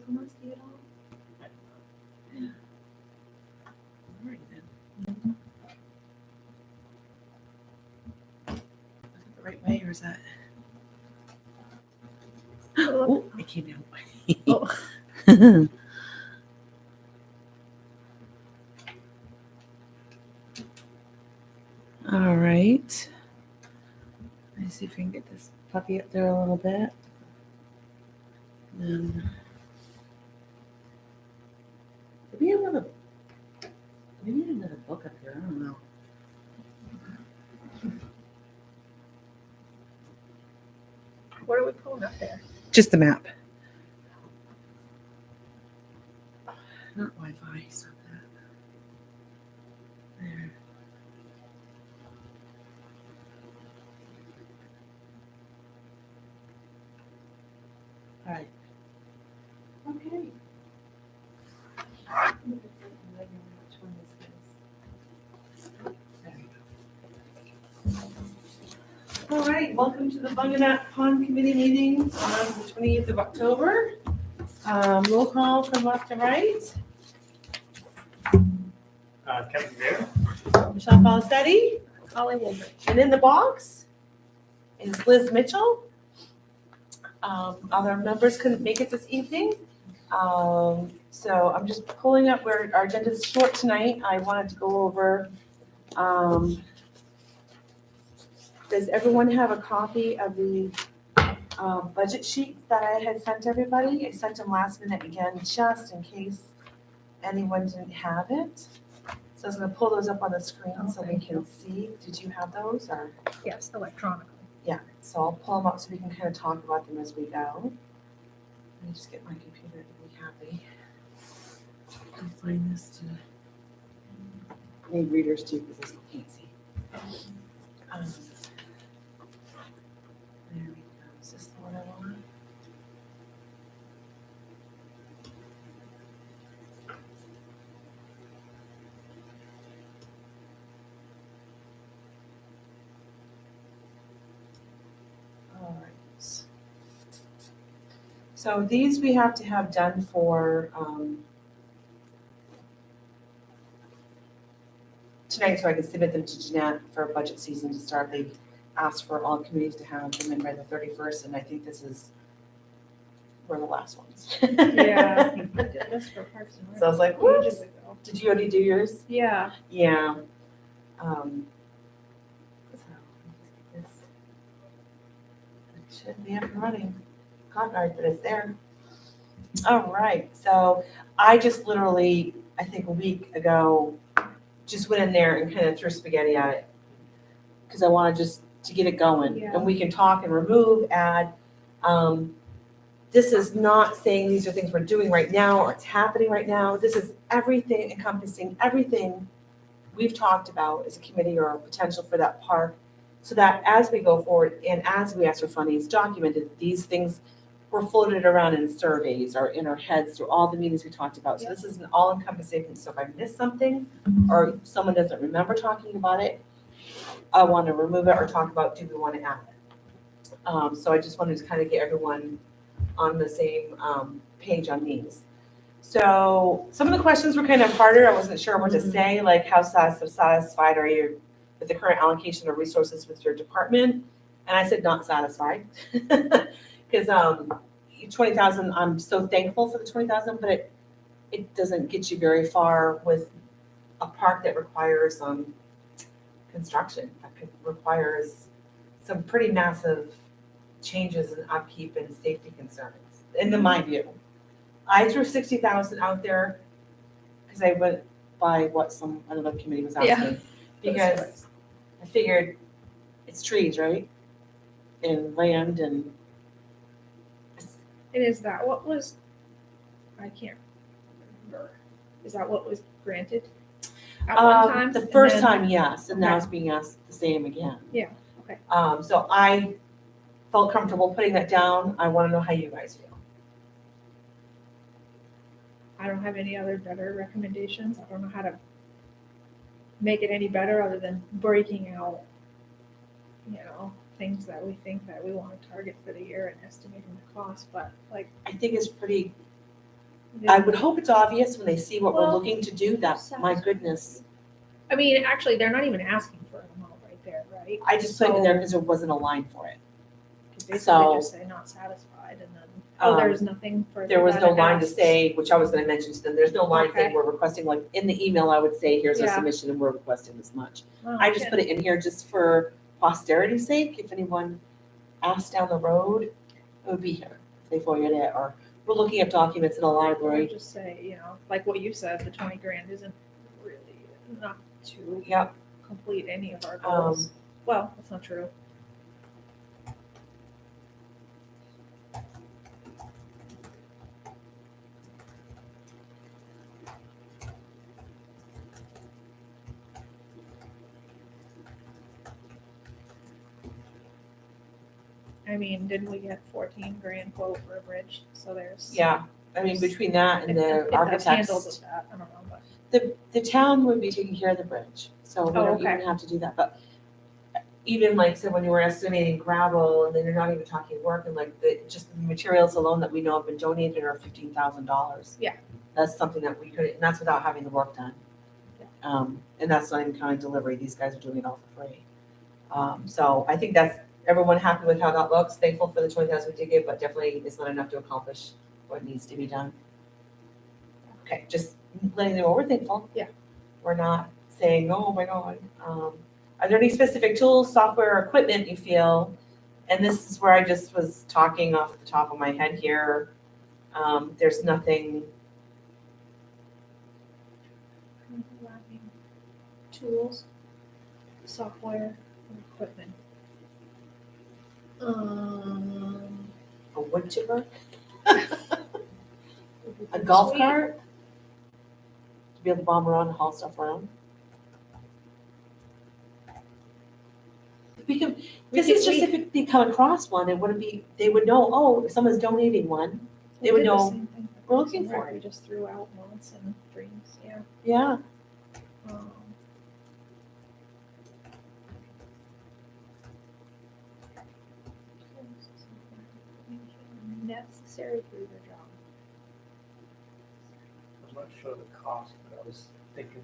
from us, do you know? Yeah. All right then. Is that the right way or is that? Oh, it came out. Oh. All right. Let me see if we can get this puppy up there a little bit. We need another book up here. I don't know. What are we pulling up there? Just the map. Not Wi-Fi. Stop that. There. All right. Okay. All right, welcome to the Bunganut Pond Committee meeting on the 28th of October. Roll call from left to right. Kevin Bear. Michelle Falistetti. Holly Woolbridge. And in the box is Liz Mitchell. Other members couldn't make it this evening. So I'm just pulling up where our agenda is short tonight. I wanted to go over, does everyone have a copy of the budget sheets that I had sent everybody? I sent them last minute again, just in case anyone didn't have it. So I was gonna pull those up on the screen so we can see. Did you have those or? Yes, electronically. Yeah, so I'll pull them up so we can kind of talk about them as we go. Let me just get my computer to be happy. I'll find this to. I need readers too because I still can't see. There we go. Is this the one I want? All right. So these we have to have done for tonight, so I can submit them to Jeanette for budget season to start. They asked for all committees to have them in by the 31st, and I think we're the last ones. Yeah. I did this for Parks and Rec So I was like, ages whoops. ago. Did you already do yours? Yeah. Yeah. So, this it should be up and running. God, but it's there. All right, so I just literally, I think a week ago, just went in there and kind of threw spaghetti at it. Because I wanted just to get it going. Yeah. And we can talk and remove, add. This is not saying these are things we're doing right now or it's happening right now. This is everything encompassing everything we've talked about as a committee or potential for that park. So that as we go forward and as we ask for funding, it's documented these things were floated around in surveys or in our heads through all the meetings we talked about. So this is an all-encompassing thing. So if I missed something or someone doesn't remember talking about it, I want to remove it or talk about, do we want to add it? So I just wanted to kind of get everyone on the same page on these. So some of the questions were kind of harder. I wasn't sure what to say, like how satisfied are you with the current allocation of resources with your department? And I said not satisfied. Because 20,000, I'm so thankful for the 20,000, but it doesn't get you very far with a park that requires construction, that requires some pretty massive changes in upkeep and safety concerns, in my view. I threw 60,000 out there because I went by what another committee was asking. Yeah. Because I figured it's trees, right? And land and. And is that what was, I can't remember, is that what was granted at one time? The And first then- time, yes, and now Okay. it's being asked the same again. Yeah, okay. So I felt comfortable putting that down. I want to know how you guys feel. I don't have any other better recommendations. I don't know how to make it any better other than breaking out, things that we think that we want to target for the year and estimating the cost, but like, I think it's pretty I would hope it's obvious when they see what we're Well, looking to do, that, my sounds- goodness. I mean, actually, they're not even asking for an amount right there, right? I just put it in there So- because there wasn't a line for it. Basically So, just say not satisfied and then, oh, there's nothing further. There was that no it line to asks. say, which I was gonna mention to them, there's no line saying Okay. we're requesting, like, in the email, I would say, here's our Yeah. submission and we're requesting this much. Oh, I just shit. put it in here just for posterity's sake, if anyone asks down the road, it would be here. If they forward it, or we're looking at documents in a Or library. just say, like what you said, the 20 grand isn't really enough to Yep, complete any of our goals. Well, that's not true. I mean, didn't we get 14 grand quote for a bridge? So there's. yeah, I mean, between that and If the that's handled architects, with that, I don't know, but. the town would be taking care of the bridge, so we Oh, don't even okay. have to do that, but even like, so when you were estimating gravel, and then you're not even talking work, and like, just the materials alone that we know have been donated are $15,000. Yeah. That's something that we could, and that's without having the work done. Yeah. And that's not even counting delivery, these guys are doing it all for free. So I think that's, everyone happy with how that looks, thankful for the 20,000 we did get, but definitely it's not enough to accomplish what needs to be done. Okay, just letting them know we're thankful. Yeah. We're not saying, oh my God. Are there any specific tools, software, or equipment you feel? And this is where I just was talking off the top of my head here. There's nothing, Lacking tools, software, and equipment. a wood chipper, a golf Sweet. cart, to be able to bomb around and haul stuff around. We can, this is just if they come across one, it wouldn't be, they would know, oh, if someone's donating one, they would did the know same thing for we're Parks looking and Rec. for it. We just threw out wants and dreams, yeah. Yeah. Um, necessary for your job. I'm not sure the cost, but I was thinking,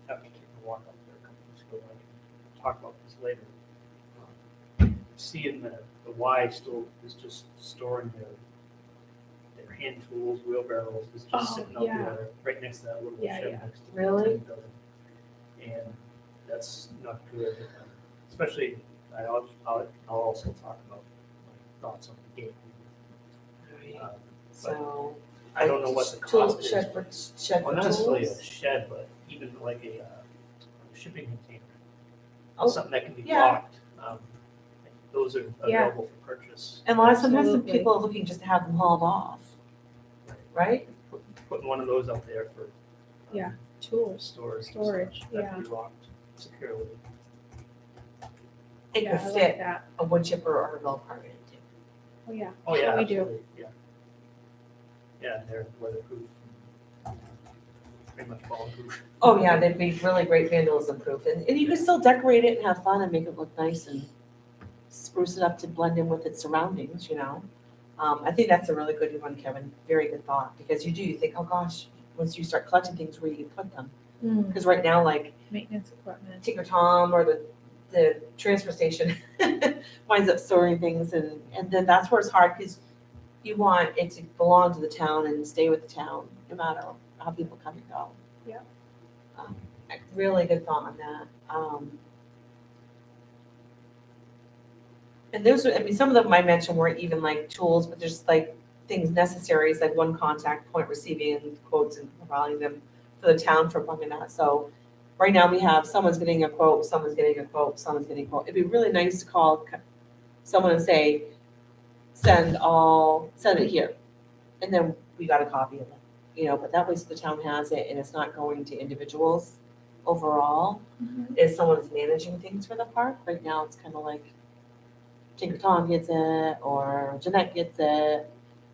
after taking a walk up there a couple weeks ago, I can talk about this later. Seeing the Y still is just storing their hand tools, wheelbarrows, is just Oh, sitting out yeah. there, right next to that little Yeah, shed yeah. next to the Really? building. And that's not good, especially, I'll also talk about my thoughts on the gate. So. I don't know what the Tool cost is. shed for Well, not necessarily tools? a shed, but even like a shipping container, Oh, something that can be yeah. locked. Those are Yeah. available for purchase. And a lot of sometimes the Absolutely. people are looking just to have them hauled off, right? Putting one of those out there for Yeah. Tools, storage. and storage, stuff that yeah. can be locked securely. It Yeah, could I like fit that. a wood chipper or a golf cart in it too. Oh, yeah. Oh yeah, We do. absolutely. Yeah. Yeah, they're weatherproof. Pretty much bomb-proof. Oh, yeah, they'd be really great vandalism proof, and you could still decorate it and have fun and make it look nice and spruce it up to blend in with its surroundings, you know? I think that's a really good one, Kevin, very good thought, because you think, oh gosh, once you start collecting things, where you can put them? Because right now, like, Maintenance equipment. Tinker Tom or the transfer station winds up storing things, and then that's where it's hard, because you want it to belong to the town and stay with the town, no matter how people come and go. Yeah. Really good thought on that. And those are, I mean, some of them I mentioned weren't even like tools, but there's like things necessary, like one contact point receiving quotes and providing them for the town for Bunganut. So right now we have, someone's getting a quote, someone's getting a quote, someone's getting a quote. It'd be really nice to call someone and say, send it here. And then we got a copy of it, but that way so the town has it and it's not going to individuals overall. Mhm. If someone's managing things for the park, right now it's kind of like Tinker Tom gets it or Jeanette gets it.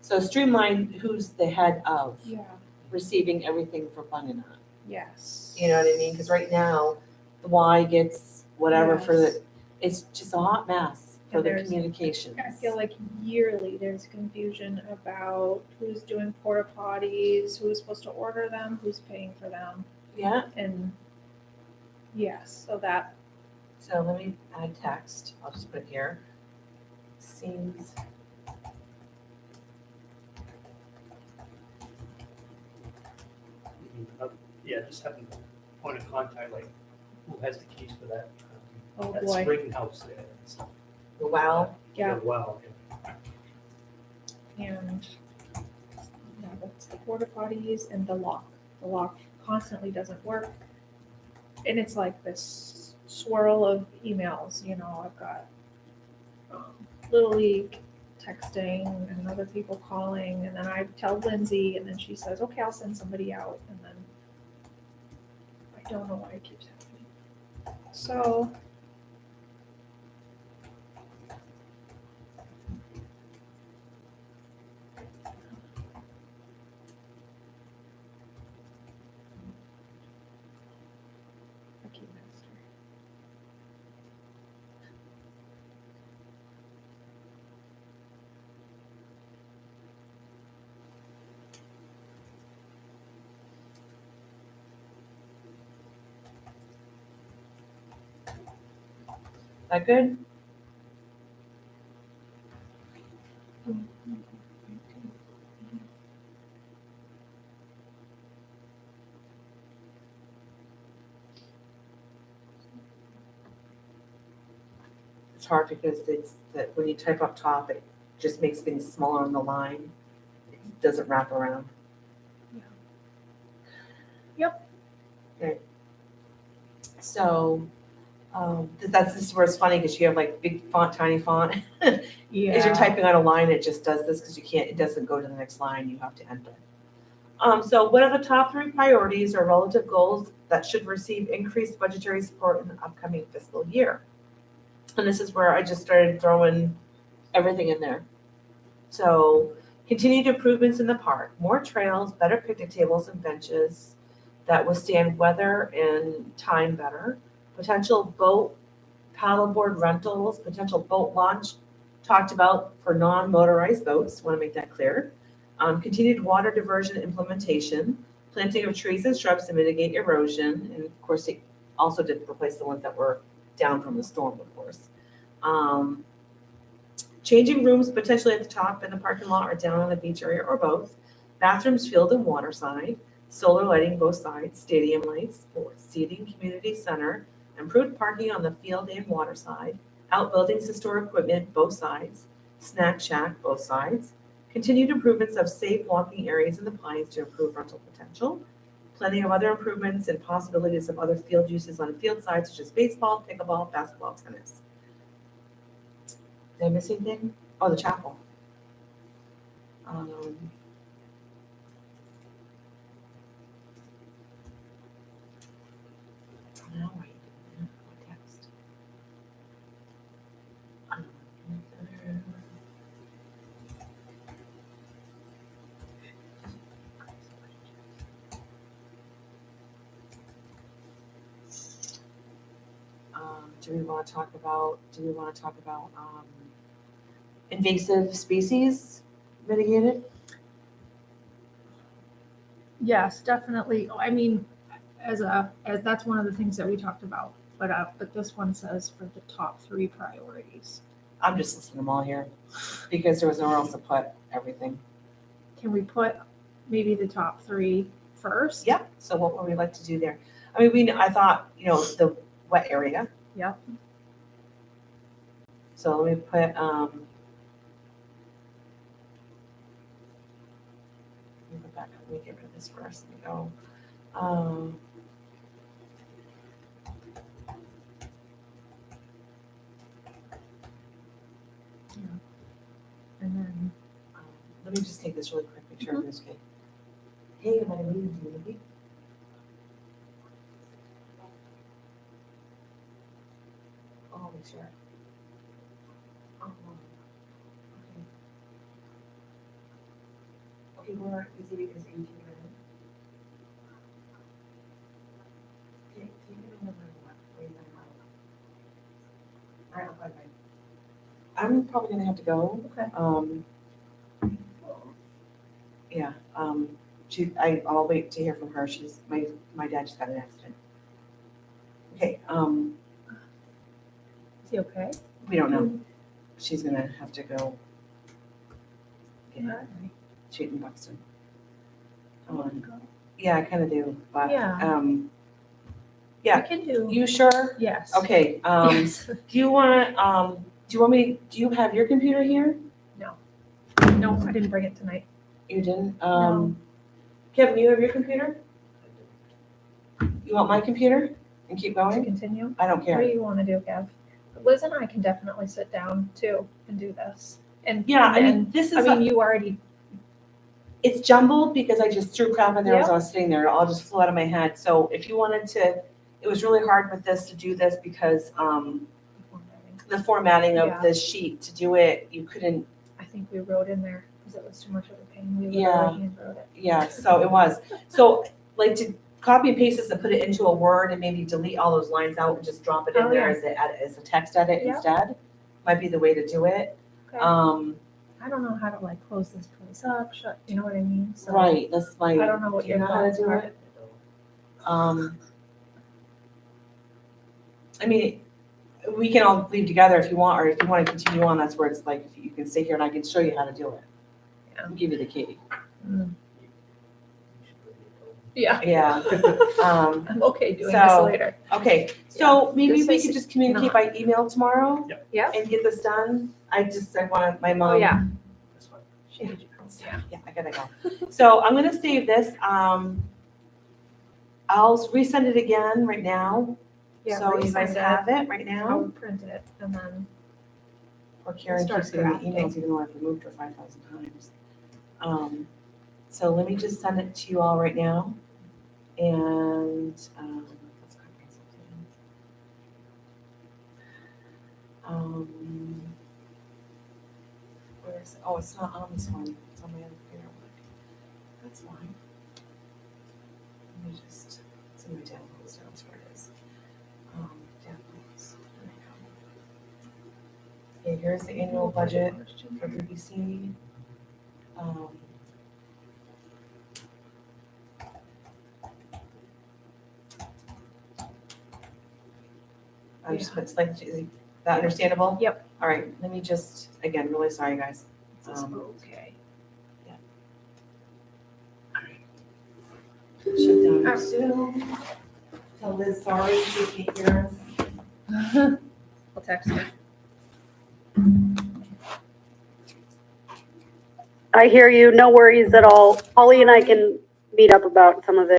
So streamline who's the head of Yeah, receiving everything for Bunganut. yes. You know what I mean? Because right now, the Y gets whatever for Yes. the, it's just a hot mess for And the there's- communications. I feel like yearly there's confusion about who's doing porta potties, who's supposed to order them, who's paying for them, Yeah, and yes, so that, so let me add text, I'll just put it here. Seems. Yeah, just having a point of contact, like who has the keys for that, oh that boy, spring house there and stuff. Wow, yeah, Wow, and yeah, that's the porta potties and the lock. The lock constantly doesn't work. And it's like this swirl of emails, you know, I've got Little League texting and other people calling, and then I tell Lindsay, and then she says, okay, I'll send somebody out, and then I don't know why it keeps happening. So, Lucky Master. that good? It's hard because it's that when you type up top, it just makes things smaller on the line. It doesn't wrap around. So, this is where it's funny because you have like big font, tiny font. As you're typing on a line, it just does this because it doesn't go to the next line, you have to enter. So what are the top 3 priorities or relative goals that should receive increased budgetary support in the upcoming fiscal year? And this is where I just started throwing everything in there. So continued improvements in the park, more trails, better picnic tables and benches that withstand weather and time better, potential boat, paddleboard rentals, potential boat launch, talked about for non-motorized boats, want to make that clear. Continued water diversion implementation, planting of trees and shrubs to mitigate erosion, and of course, they also did replace the ones that were down from the storm, of course. Changing rooms potentially at the top in the parking lot or down on the beach area or both. Bathrooms, field and water side, solar lighting both sides, stadium lights, sports seating, community center, improved parking on the field and water side, outbuildings and store equipment both sides, snack shack both sides, continued improvements of safe walking areas in the pines to improve rental potential, plenty of other improvements and possibilities of other field uses on field sides such as baseball, pickleball, basketball, tennis. Did I miss anything? Oh, the chapel. Now I didn't have text. Do we want to talk about invasive species mitigated? Yes, definitely. I mean, as that's one of the things that we talked about, but this one says for the top 3 priorities. I'm just listing them all here because there was nowhere else to put everything. Can we put maybe the top 3 first? Yep. So what would we like to do there? I mean, I thought, the wet area. Yep. So let me put, let me go back up, let me get rid of this first, let me go. And then Let me just take this really quick, make sure everything's okay. Hey, am I leaving community? Oh, make sure. Okay. Okay, where is it, is 18 minutes? Okay, take it another one, wait a minute. All right, bye-bye. I'm probably gonna have to go. Okay. Yeah, I'll wait to hear from her. My dad just got an accident. Okay, Is he okay? we don't know. She's gonna have to go get Yeah. her treated in Buxton. Yeah, I kind of do, but, Yeah. yeah. We can do, You sure? yes. Okay, Yes. do you have your computer here? No, I didn't bring it tonight. You didn't? No. Kevin, you have your computer? You want my computer and keep To going? continue? I don't What do care. you want to do, Kev? Liz and I can definitely sit down too and do this. And Yeah, I and mean, this I is, mean, you already, it's jumbled because I just threw crap in there as Yep. I was sitting there. It all just flew out of my head. So if you wanted to, it was really hard with this to do this because, the formatting Yeah. of the sheet, to do it, you couldn't, I think we wrote in there because it was too much of a pain. We Yeah. literally hand wrote it. yeah, so it was. So like to copy and paste this and put it into a Word and maybe delete all those lines out and just drop it in Oh, there yeah. as a text edit Yep. instead, might be the way to do it. Okay. I don't know how to like close this place up, shut, you know what I mean? So Right, that's my, I don't know what do you your know how to thoughts do are. it? I mean, we can all leave together if you want, or if you want to continue on, that's where it's like, you can stay here and I can show you how to do it. Yeah. I'll give you the key. Mm. Yeah. Yeah. I'm okay doing So- this later. Okay, so maybe This we is could just communicate not- by email tomorrow Yeah. and get this done. I want my mom. Oh, yeah. That's fine. Yeah. Yeah, I gotta go. So I'm gonna save this. I'll resend it again right now. Yeah, So you guys resend it. have it right I'll now. print it and then, Or Karen Start keeps getting the drafting. emails even though I've removed her 5,000 times. So let me just send it to you all right now. And, let's copy and something. Where is it? Oh, it's not on this one. It's on my other computer. That's fine. Let me just, it's in my downloads. That's where it is. Downloads. There we go. Okay, here's the annual budget for BBC. I'm just, it's like, is that understandable? Yep. All right, let me just, again, really sorry, guys. it's okay. Shut down your Zoom. Tell Liz sorry, she can't hear us. I'll text her. I hear you. No worries at all. Holly and I can meet up about some of it.